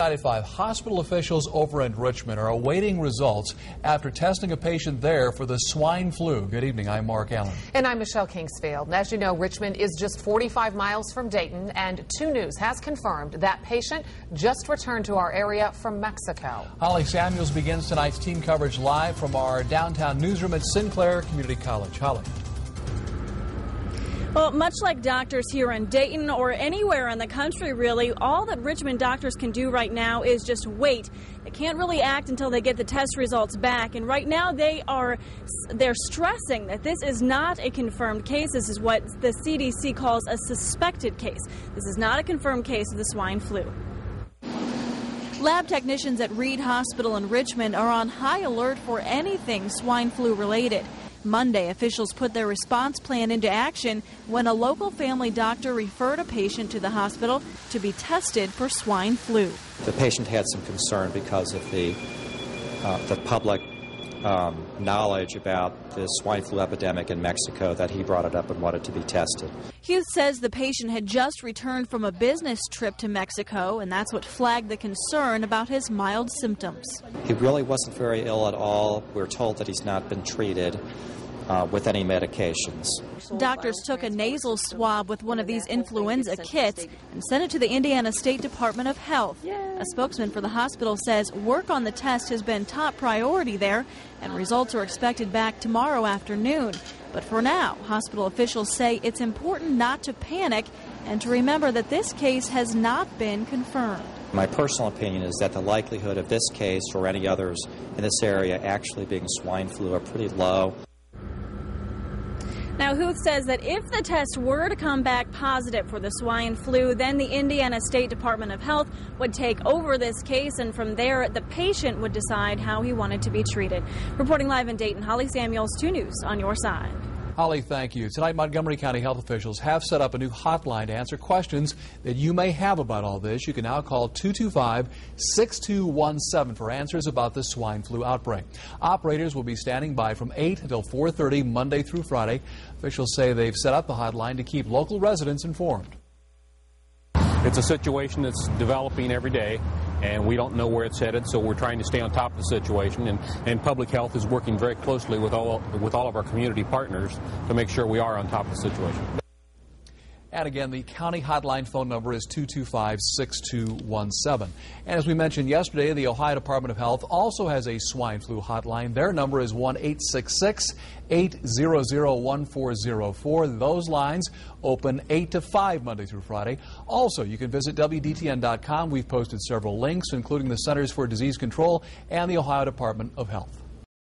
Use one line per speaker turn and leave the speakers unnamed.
95 hospital officials over in Richmond are awaiting results after testing a patient there for the swine flu. Good evening, I'm Mark Allen.
And I'm Michelle Kingsfield. As you know, Richmond is just 45 miles from Dayton, and 2 News has confirmed that patient just returned to our area from Mexico.
Holly Samuels begins tonight's team coverage live from our downtown newsroom at Sinclair Community College. Holly.
Well, much like doctors here in Dayton or anywhere in the country, really, all that Richmond doctors can do right now is just wait. They can't really act until they get the test results back. And right now they're stressing that this is not a confirmed case. This is what the CDC calls a suspected case. This is not a confirmed case of the swine flu. Lab technicians at Reed Hospital in Richmond are on high alert for anything swine flu related. Monday, officials put their response plan into action when a local family doctor referred a patient to the hospital to be tested for swine flu.
The patient had some concern because of the public knowledge about the swine flu epidemic in Mexico that he brought it up and wanted to be tested.
HUTH says the patient had just returned from a business trip to Mexico, and that's what flagged the concern about his mild symptoms.
He really wasn't very ill at all. We're told that he's not been treated with any medications.
Doctors took a nasal swab with one of these influenza kits and sent it to the Indiana State Department of Health. A spokesman for the hospital says work on the test has been top priority there, and results are expected back tomorrow afternoon. But for now, hospital officials say it's important not to panic and to remember that this case has not been confirmed.
My personal opinion is that the likelihood of this case or any others in this area actually being swine flu are pretty low.
Now, HUTH says that if the test were to come back positive for the swine flu, then the Indiana State Department of Health would take over this case, and from there, the patient would decide how he wanted to be treated. Reporting live in Dayton, Holly Samuels, 2 News on your side.
Holly, thank you. Tonight, Montgomery County health officials have set up a new hotline to answer questions that you may have about all this. You can now call 225-6217 for answers about the swine flu outbreak. Operators will be standing by from 8 until 4:30 Monday through Friday. Officials say they've set up the hotline to keep local residents informed.
It's a situation that's developing every day, and we don't know where it's headed, so we're trying to stay on top of the situation, and public health is working very closely with all of our community partners to make sure we are on top of the situation.
And again, the county hotline phone number is 225-6217. And as we mentioned yesterday, the Ohio Department of Health also has a swine flu hotline. Their number is 1-866-800-1404. Those lines open 8 to 5 Monday through Friday. Also, you can visit WDTN.com. We've posted several links, including the Centers for Disease Control and the Ohio Department of Health.